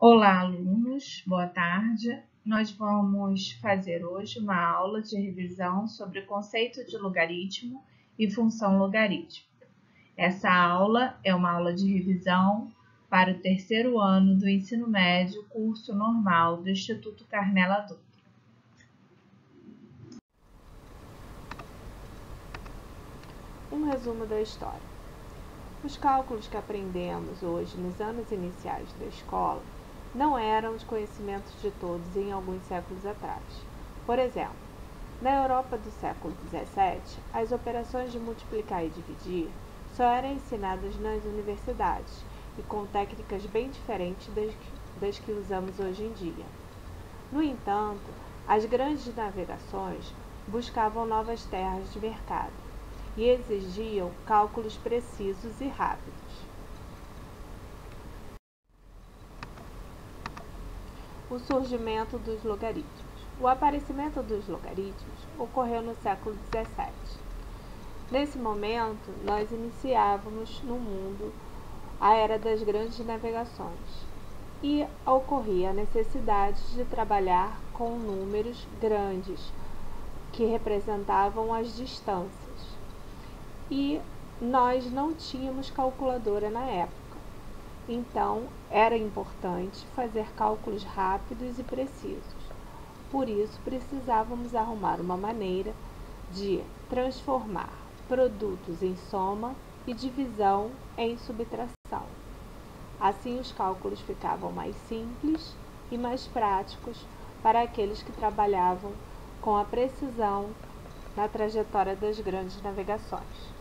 Olá, alunos, boa tarde. Nós vamos fazer hoje uma aula de revisão sobre o conceito de logaritmo e função logarítmica. Essa aula é uma aula de revisão para o terceiro ano do ensino médio, curso normal do Instituto Carmela Dutra. Um resumo da história. Os cálculos que aprendemos hoje nos anos iniciais da escola não eram os conhecimentos de todos em alguns séculos atrás. Por exemplo, na Europa do século XVII, as operações de multiplicar e dividir só eram ensinadas nas universidades e com técnicas bem diferentes das que usamos hoje em dia. No entanto, as grandes navegações buscavam novas terras de mercado e exigiam cálculos precisos e rápidos. O surgimento dos logaritmos. O aparecimento dos logaritmos ocorreu no século XVII. Nesse momento, nós iniciávamos no mundo a era das grandes navegações e ocorria a necessidade de trabalhar com números grandes que representavam as distâncias. E nós não tínhamos calculadora na época. Então, era importante fazer cálculos rápidos e precisos. Por isso, precisávamos arrumar uma maneira de transformar produtos em soma e divisão em subtração. Assim, os cálculos ficavam mais simples e mais práticos para aqueles que trabalhavam com a precisão na trajetória das grandes navegações.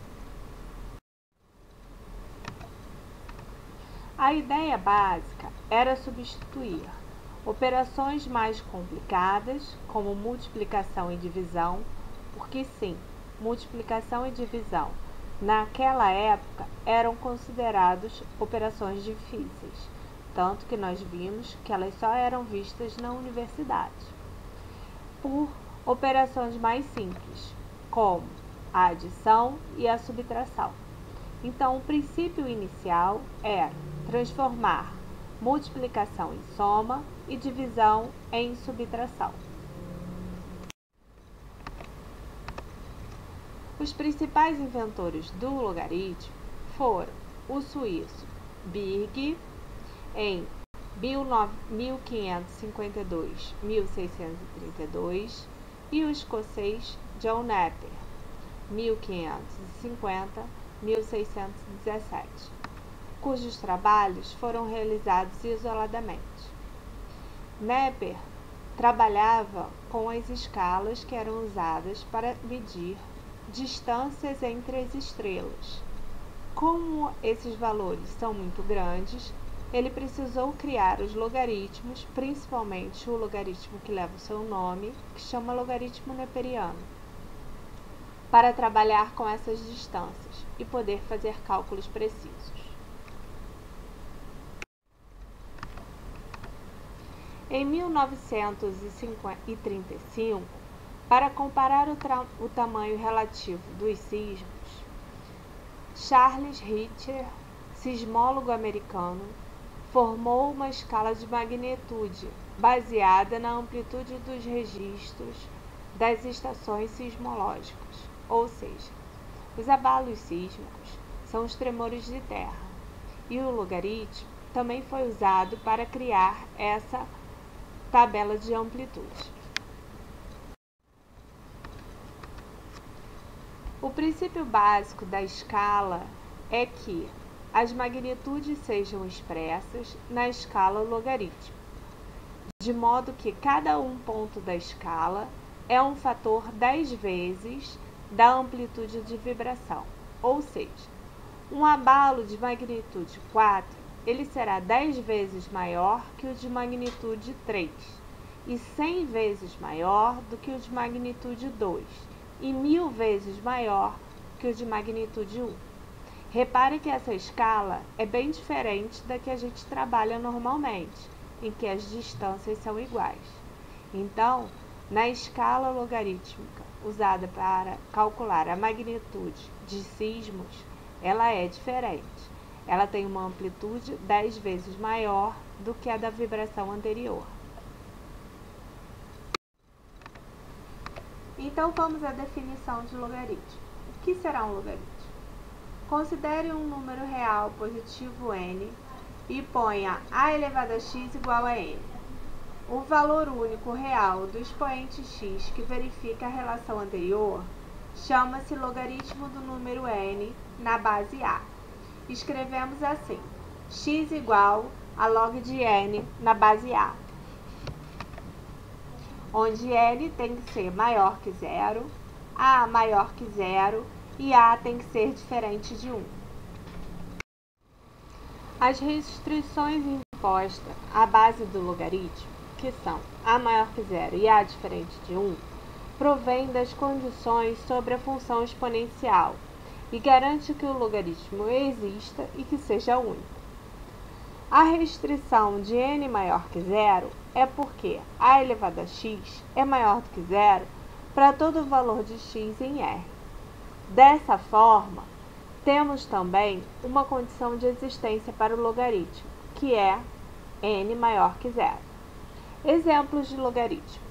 A ideia básica era substituir operações mais complicadas, como multiplicação e divisão, porque sim, multiplicação e divisão naquela época eram considerados operações difíceis, tanto que nós vimos que elas só eram vistas na universidade, por operações mais simples, como a adição e a subtração. Então, o princípio inicial era transformar multiplicação em soma e divisão em subtração. Os principais inventores do logaritmo foram o suíço Birge, em 1552-1632, e o escocês John Napier, 1550-1617, cujos trabalhos foram realizados isoladamente. Napier trabalhava com as escalas que eram usadas para medir distâncias entre as estrelas. Como esses valores são muito grandes, ele precisou criar os logaritmos, principalmente o logaritmo que leva o seu nome, que chama logaritmo neperiano, para trabalhar com essas distâncias e poder fazer cálculos precisos. Em 1935, para comparar o tamanho relativo dos sismos, Charles Richter, sismólogo americano, formou uma escala de magnitude baseada na amplitude dos registros das estações sismológicas, ou seja, os abalos sísmicos são os tremores de terra, e o logaritmo também foi usado para criar essa tabela de amplitude. O princípio básico da escala é que as magnitudes sejam expressas na escala logarítmica, de modo que cada ponto da escala é um fator 10 vezes da amplitude de vibração, ou seja, um abalo de magnitude 4, ele será 10 vezes maior que o de magnitude 3 e 100 vezes maior do que o de magnitude 2 e 1000 vezes maior que o de magnitude 1. Repare que essa escala é bem diferente da que a gente trabalha normalmente, em que as distâncias são iguais. Então, na escala logarítmica usada para calcular a magnitude de sismos, ela é diferente. ela tem uma amplitude 10 vezes maior do que a da vibração anterior. Então vamos à definição de logaritmo. O que será um logaritmo? Considere um número real positivo n e ponha a elevado a x igual a n. O valor único real do expoente x que verifica a relação anterior chama-se logaritmo do número n na base a. Escrevemos assim: x igual a log de n na base a, onde n tem que ser maior que zero, a maior que zero e a tem que ser diferente de 1. As restrições impostas à base do logaritmo, que são a maior que zero e a diferente de 1, provém das condições sobre a função exponencial e garante que o logaritmo exista e que seja único. A restrição de n maior que zero é porque a elevado a x é maior do que zero para todo valor de x em R. Dessa forma, temos também uma condição de existência para o logaritmo, que é n maior que zero. Exemplos de logaritmo.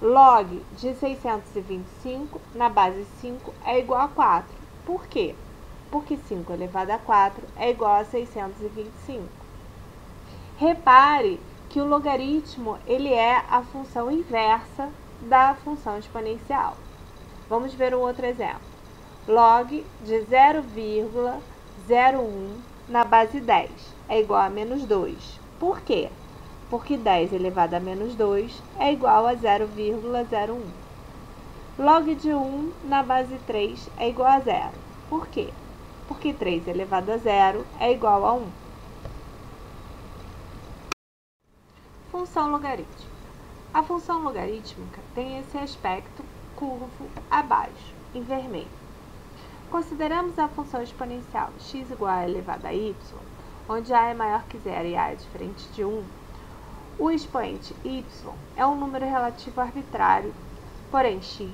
Log de 625 na base 5 é igual a 4. Por quê? Porque 5 elevado a 4 é igual a 625. Repare que o logaritmo ele é a função inversa da função exponencial. Vamos ver um outro exemplo. Log de 0,01 na base 10 é igual a menos 2. Por quê? Porque 10 elevado a menos 2 é igual a 0,01. Log de 1 na base 3 é igual a 0. Por quê? Porque 3 elevado a 0 é igual a 1. Função logarítmica. A função logarítmica tem esse aspecto curvo abaixo, em vermelho. Consideramos a função exponencial x igual a elevado a y, onde a é maior que zero e a é diferente de 1. O expoente y é um número relativo arbitrário, porém x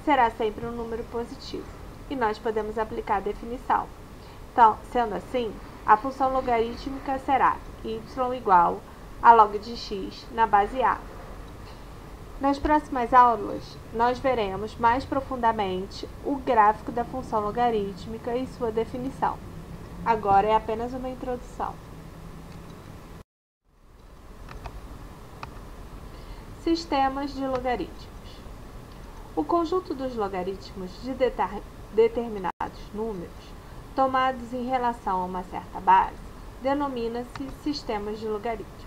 será sempre um número positivo, e nós podemos aplicar a definição. Então, sendo assim, a função logarítmica será y igual a log de x na base a. Nas próximas aulas, nós veremos mais profundamente o gráfico da função logarítmica e sua definição. Agora é apenas uma introdução. Sistemas de logaritmos. O conjunto dos logaritmos de determinados números, tomados em relação a uma certa base, denomina-se sistemas de logaritmos.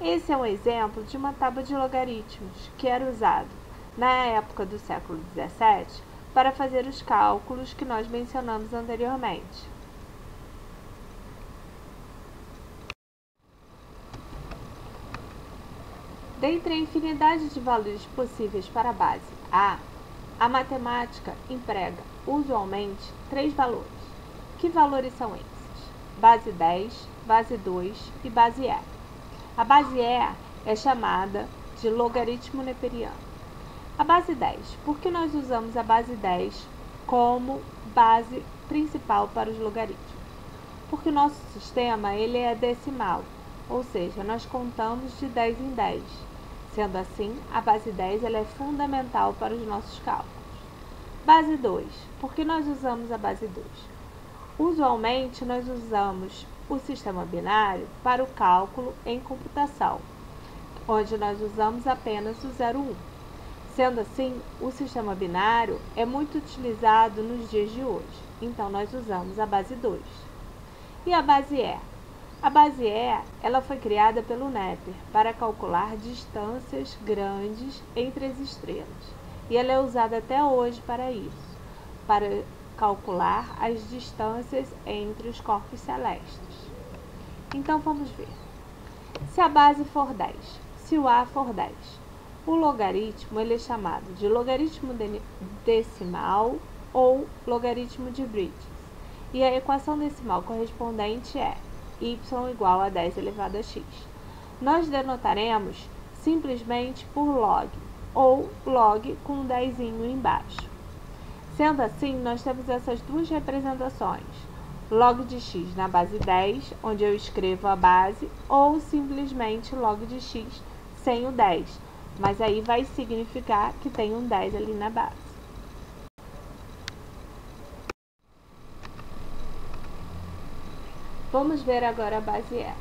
Esse é um exemplo de uma tábua de logaritmos que era usado na época do século XVII para fazer os cálculos que nós mencionamos anteriormente. Dentre a infinidade de valores possíveis para a base a matemática emprega usualmente 3 valores. Que valores são esses? Base 10, base 2 e base E. A base E é chamada de logaritmo neperiano. A base 10. Por que nós usamos a base 10 como base principal para os logaritmos? Porque o nosso sistema ele é decimal, ou seja, nós contamos de 10 em 10. Sendo assim, a base 10 ela é fundamental para os nossos cálculos. Base 2. Por que nós usamos a base 2? Usualmente, nós usamos o sistema binário para o cálculo em computação, onde nós usamos apenas o 0, 1. Sendo assim, o sistema binário é muito utilizado nos dias de hoje, então nós usamos a base 2. E a base E? A base E ela foi criada pelo Napier para calcular distâncias grandes entre as estrelas, e ela é usada até hoje para isso, para calcular as distâncias entre os corpos celestes. Então vamos ver. Se a base for 10, se o A for 10, o logaritmo ele é chamado de logaritmo decimal ou logaritmo de Bridges. E a equação decimal correspondente é y igual a 10 elevado a x. Nós denotaremos simplesmente por log, ou log com um 10 embaixo. Sendo assim, nós temos essas duas representações. log de x na base 10, onde eu escrevo a base, ou simplesmente log de x sem o 10. Mas aí vai significar que tem um 10 ali na base. Vamos ver agora a base E.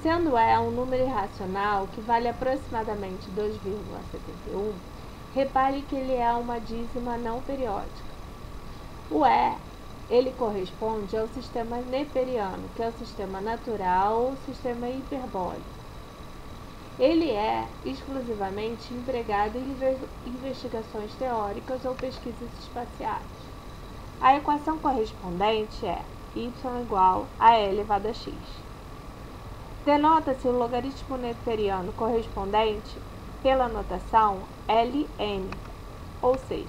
Sendo E um número irracional que vale aproximadamente 2,71, repare que ele é uma dízima não periódica. O E, ele corresponde ao sistema neperiano, que é o sistema natural ou sistema hiperbólico. Ele é exclusivamente empregado em investigações teóricas ou pesquisas espaciais. A equação correspondente é y igual a e elevado a x. Denota-se o logaritmo neperiano correspondente pela notação Ln, ou seja,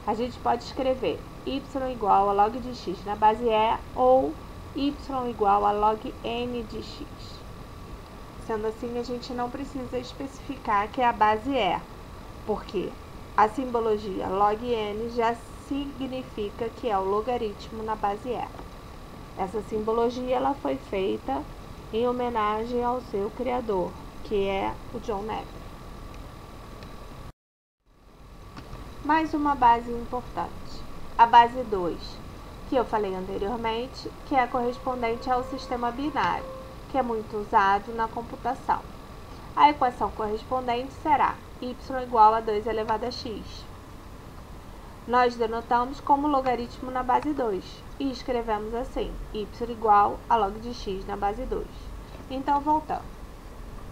a gente pode escrever y igual a log de x na base E ou y igual a log n de x. Sendo assim, a gente não precisa especificar que é a base E, porque a simbologia log n já significa que é o logaritmo na base E. Essa simbologia ela foi feita em homenagem ao seu criador, que é o John Napier. Mais uma base importante, a base 2, que eu falei anteriormente, que é correspondente ao sistema binário, que é muito usado na computação. A equação correspondente será y igual a 2 elevado a x. Nós denotamos como logaritmo na base 2 e escrevemos assim, y igual a log de x na base 2. Então, voltando.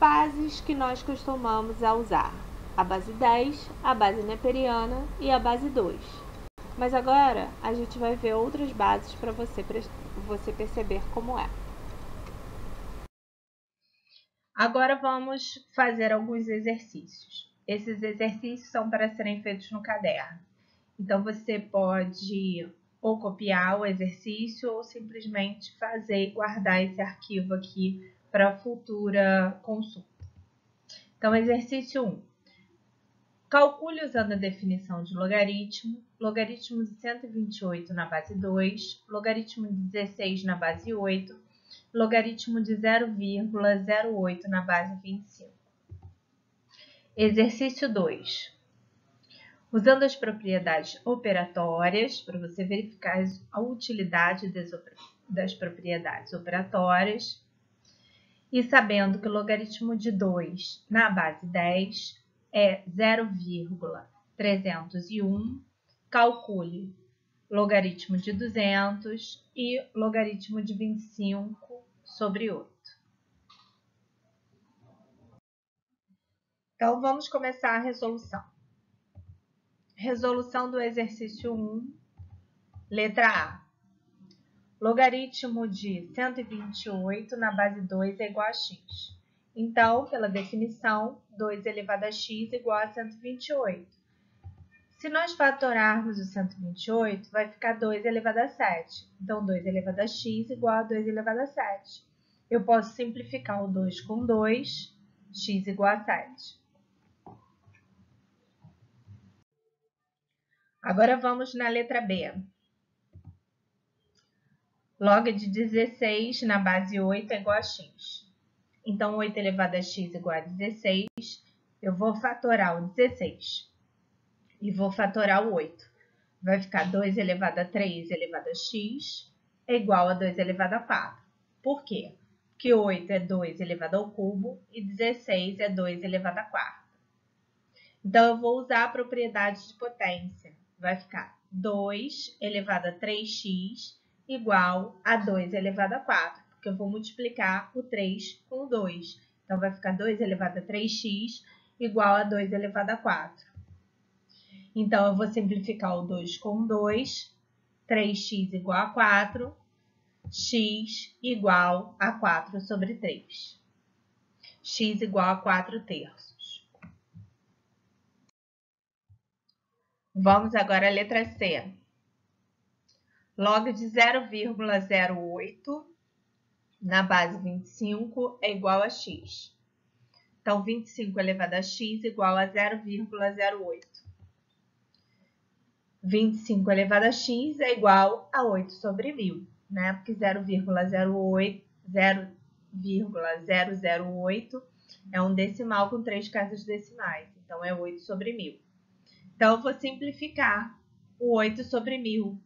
Bases que nós costumamos a usar: a base 10, a base neperiana e a base 2. Mas agora a gente vai ver outras bases para você perceber como é. Agora vamos fazer alguns exercícios. Esses exercícios são para serem feitos no caderno. Então, você pode ou copiar o exercício ou simplesmente fazer e guardar esse arquivo aqui para futura consulta. Então, exercício 1. Calcule usando a definição de logaritmo, logaritmo de 128 na base 2, logaritmo de 16 na base 8, logaritmo de 0,08 na base 25. Exercício 2. Usando as propriedades operatórias, para você verificar a utilidade das propriedades operatórias, e sabendo que o logaritmo de 2 na base 10 é 0,301, calcule logaritmo de 200 e logaritmo de 25 sobre 8. Então, vamos começar a resolução. Resolução do exercício 1, letra A. Logaritmo de 128 na base 2 é igual a x. Então, pela definição, 2 elevado a x igual a 128. Se nós fatorarmos o 128, vai ficar 2 elevado a 7. Então, 2 elevado a x igual a 2 elevado a 7. Eu posso simplificar o 2 com 2, x igual a 7. Agora vamos na letra B. Log de 16 na base 8 é igual a x. Então, 8 elevado a x igual a 16. Eu vou fatorar o 16 e vou fatorar o 8. Vai ficar 2 elevado a 3 elevado a x é igual a 2 elevado a 4. Por quê? Porque 8 é 2 elevado ao cubo e 16 é 2 elevado a 4. Então, eu vou usar a propriedade de potência. Vai ficar 2 elevado a 3x igual a 2 elevado a 4, porque eu vou multiplicar o 3 com o 2. Então, vai ficar 2 elevado a 3x igual a 2 elevado a 4. Então, eu vou simplificar o 2 com 2, 3x igual a 4, x igual a 4 sobre 3. X igual a 4 terços. Vamos agora à letra C. Log de 0,08 na base 25 é igual a x. Então, 25 elevado a x igual a 0,08. 25 elevado a x é igual a 8 sobre 1000. né? Porque 0,008 é um decimal com 3 casas decimais, então é 8 sobre 1000. Então, eu vou simplificar o 8 sobre 1000.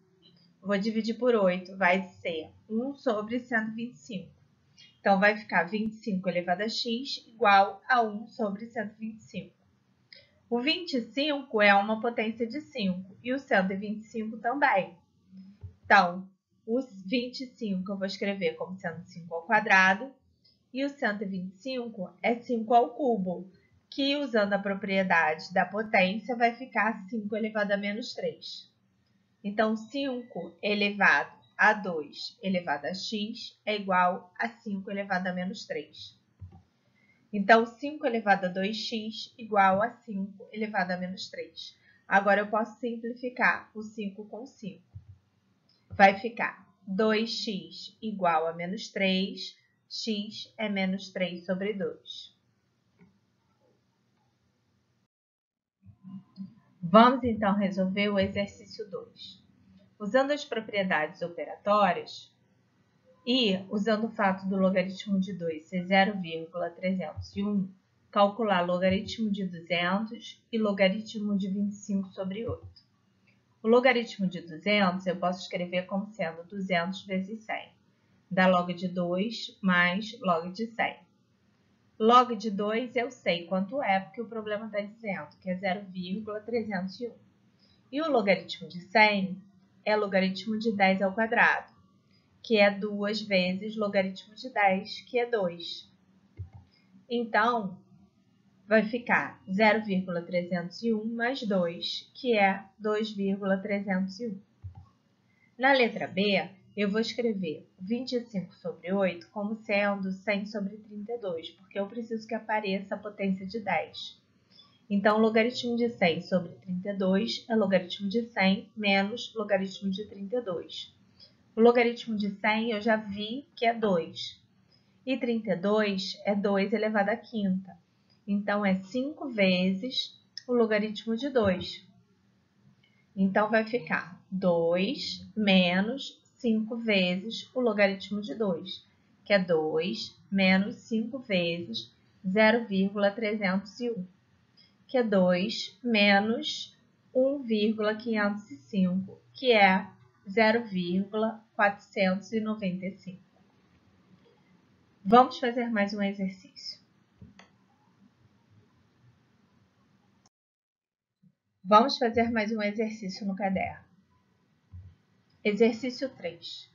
Vou dividir por 8, vai ser 1 sobre 125. Então, vai ficar 25 elevado a x igual a 1 sobre 125. O 25 é uma potência de 5 e o 125 também. Então, o 25 eu vou escrever como sendo 5 ao quadrado e o 125 é 5 ao cubo, que usando a propriedade da potência vai ficar 5 elevado a menos 3. Então, 5 elevado a 2 elevado a x é igual a 5 elevado a menos 3. Então, 5 elevado a 2x igual a 5 elevado a menos 3. Agora, eu posso simplificar o 5 com 5. Vai ficar 2x igual a menos 3, x é menos 3 sobre 2. Vamos, então, resolver o exercício 2. Usando as propriedades operatórias e usando o fato do logaritmo de 2 ser 0,301, calcular logaritmo de 200 e logaritmo de 25 sobre 8. O logaritmo de 200 eu posso escrever como sendo 200 vezes 100. Dá log de 2 mais log de 100. Log de 2 eu sei quanto é, porque o problema está dizendo que é 0,301. E o logaritmo de 100 é logaritmo de 10 ao quadrado, que é 2 vezes logaritmo de 10, que é 2. Então, vai ficar 0,301 mais 2, que é 2,301. Na letra B, eu vou escrever 25 sobre 8 como sendo 100 sobre 32, porque eu preciso que apareça a potência de 10. Então, logaritmo de 100 sobre 32 é logaritmo de 100 menos logaritmo de 32. O logaritmo de 100 eu já vi que é 2. E 32 é 2 elevado à quinta. Então, é 5 vezes o logaritmo de 2. Então, vai ficar 2 menos 5 vezes o logaritmo de 2, que é 2 menos 5 vezes 0,301, que é 2 menos 1,505, que é 0,495. Vamos fazer mais um exercício. Vamos fazer mais um exercício no caderno. Exercício 3.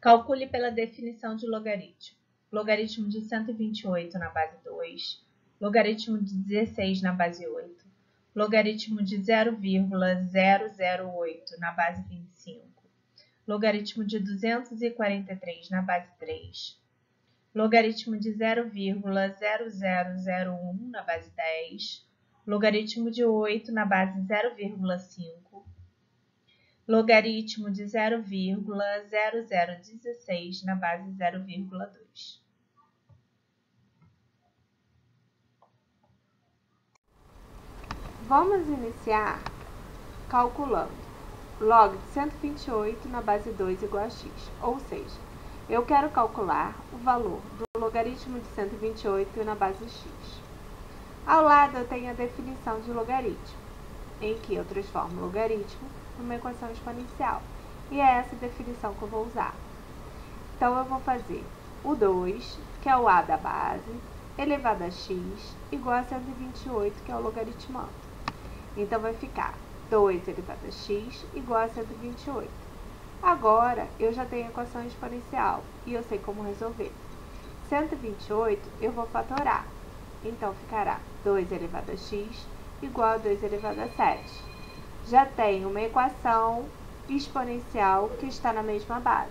Calcule pela definição de logaritmo. Logaritmo de 128 na base 2, logaritmo de 16 na base 8, logaritmo de 0,008 na base 25, logaritmo de 243 na base 3, logaritmo de 0,0001 na base 10, logaritmo de 8 na base 0,5, logaritmo de 0,0016 na base 0,2. Vamos iniciar calculando log de 128 na base 2 igual a x, ou seja, eu quero calcular o valor do logaritmo de 128 na base x. Ao lado eu tenho a definição de logaritmo, em que eu transformo logaritmo numa equação exponencial, e é essa definição que eu vou usar. Então, eu vou fazer o 2, que é o a da base, elevado a x, igual a 128, que é o logaritmando. Então, vai ficar 2 elevado a x igual a 128. Agora, eu já tenho a equação exponencial e eu sei como resolver. 128 eu vou fatorar. Então, ficará 2 elevado a x igual a 2 elevado a 7. Já tenho uma equação exponencial que está na mesma base,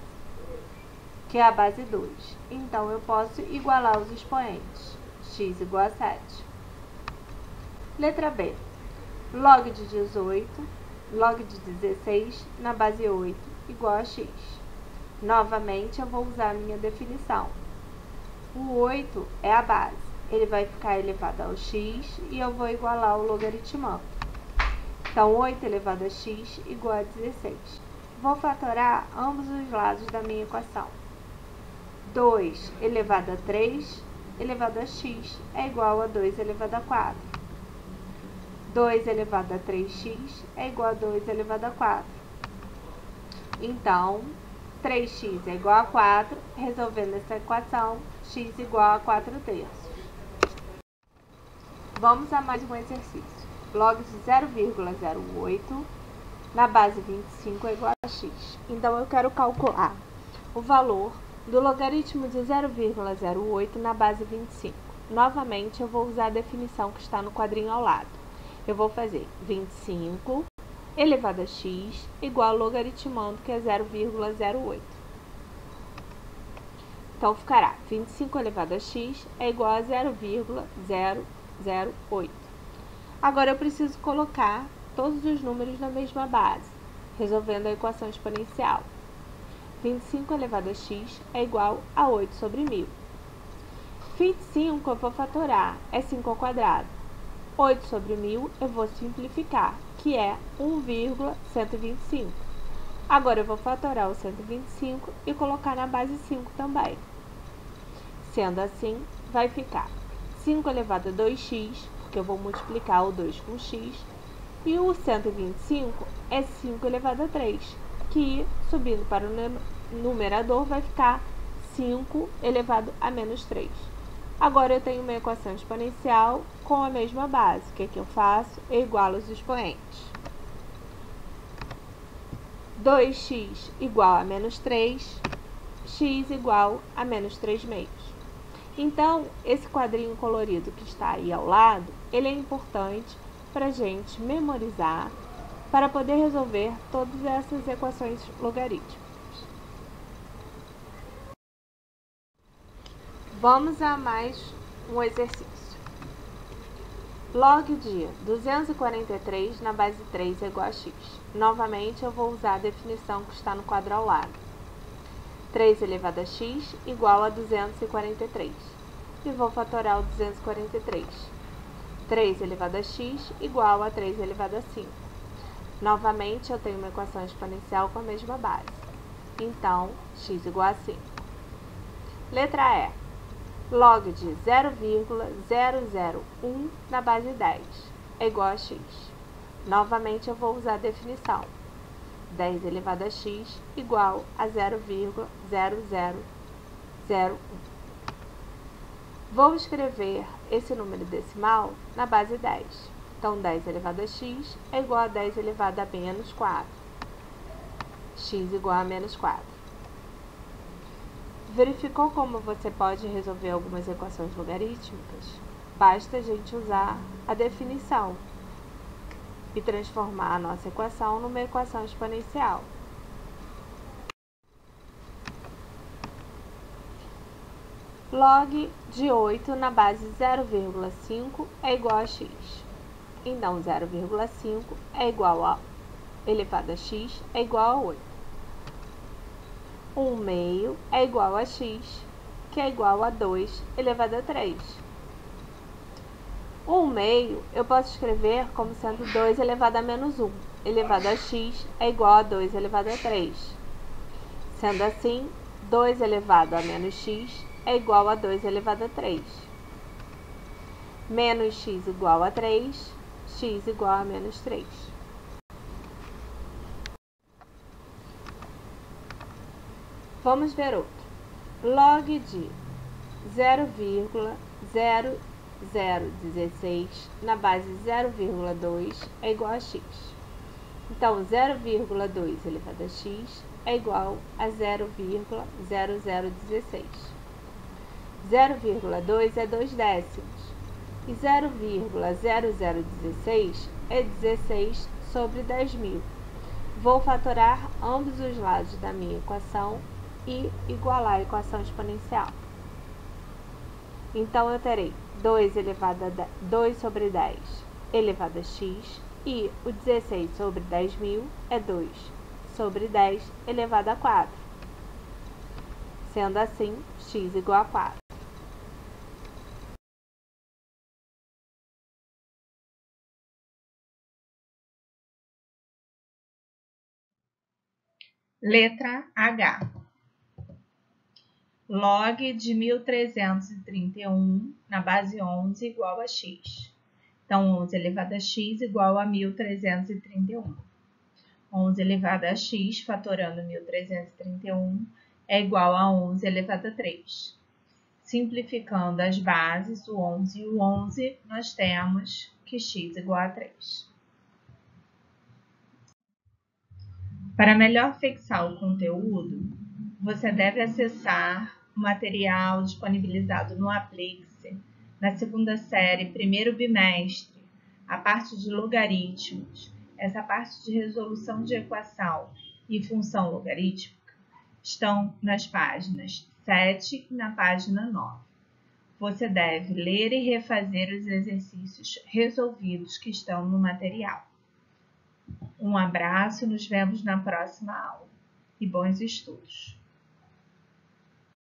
que é a base 2. Então, eu posso igualar os expoentes. X igual a 7. Letra B. Log de 18, log de 16 na base 8 igual a x. Novamente, eu vou usar a minha definição. O 8 é a base. Ele vai ficar elevado ao x e eu vou igualar o logaritmando. Então, 8 elevado a x igual a 16. Vou fatorar ambos os lados da minha equação. 2 elevado a 3 elevado a x é igual a 2 elevado a 4. 2 elevado a 3x é igual a 2 elevado a 4. Então, 3x é igual a 4, resolvendo essa equação, x igual a 4/3. Vamos a mais um exercício. Log de 0,08 na base 25 é igual a x. Então, eu quero calcular o valor do logaritmo de 0,08 na base 25. Novamente, eu vou usar a definição que está no quadrinho ao lado. Eu vou fazer 25 elevado a x igual ao logaritmando, que é 0,08. Então, ficará 25 elevado a x é igual a 0,008. Agora, eu preciso colocar todos os números na mesma base, resolvendo a equação exponencial. 25 elevado a x é igual a 8 sobre 1000. 25 eu vou fatorar, é 5 ao quadrado. 8 sobre 1000 eu vou simplificar, que é 1,125. Agora eu vou fatorar o 125 e colocar na base 5 também. Sendo assim, vai ficar 5 elevado a 2x, porque eu vou multiplicar o 2 com x, e o 125 é 5 elevado a 3, que, subindo para o numerador, vai ficar 5 elevado a menos 3. Agora, eu tenho uma equação exponencial com a mesma base. O que eu faço? Eu igualo os expoentes. 2x igual a menos 3, x igual a menos 3 meios. Então, esse quadrinho colorido que está aí ao lado, ele é importante para a gente memorizar, para poder resolver todas essas equações logarítmicas. Vamos a mais um exercício. Log de 243 na base 3 é igual a x. Novamente, eu vou usar a definição que está no quadro ao lado. 3 elevado a x igual a 243. E vou fatorar o 243. 3 elevado a x igual a 3 elevado a 5. Novamente, eu tenho uma equação exponencial com a mesma base. Então, x igual a 5. Letra E. Log de 0,001 na base 10 é igual a x. Novamente, eu vou usar a definição. 10 elevado a x igual a 0,0001. Vou escrever esse número decimal na base 10. Então, 10 elevado a x é igual a 10 elevado a menos 4. X igual a menos 4. Verificou como você pode resolver algumas equações logarítmicas? Basta a gente usar a definição e transformar a nossa equação numa equação exponencial. Log de 8 na base 0,5 é igual a x. Então, 0,5 é igual a elevado a x é igual a 8. 1 meio é igual a x, que é igual a 2 elevado a 3. 1 meio eu posso escrever como sendo 2 elevado a menos 1, elevado a x é igual a 2 elevado a 3. Sendo assim, 2 elevado a menos x é igual a 2 elevado a 3. Menos x igual a 3, x igual a menos 3. Vamos ver outro. Log de 0,0016 na base 0,2 é igual a x. Então, 0,2 elevado a x é igual a 0,0016. 0,2 é 2 décimos. E 0,0016 é 16 sobre 10.000. Vou fatorar ambos os lados da minha equação e igualar a equação exponencial. Então, eu terei 2 sobre 10 elevado a x e o 16 sobre 10.000 é 2 sobre 10 elevado a 4. Sendo assim, x igual a 4. Letra H. Log de 1331 na base 11 igual a x. Então, 11 elevado a x igual a 1331. 11 elevado a x, fatorando 1331, é igual a 11 elevado a 3. Simplificando as bases, o 11 e o 11, nós temos que x igual a 3. Para melhor fixar o conteúdo, você deve acessar o material disponibilizado no Aplixe, na segunda série, primeiro bimestre, a parte de logaritmos, essa parte de resolução de equação e função logarítmica, estão nas páginas 7 e na página 9. Você deve ler e refazer os exercícios resolvidos que estão no material. Um abraço, nos vemos na próxima aula e bons estudos!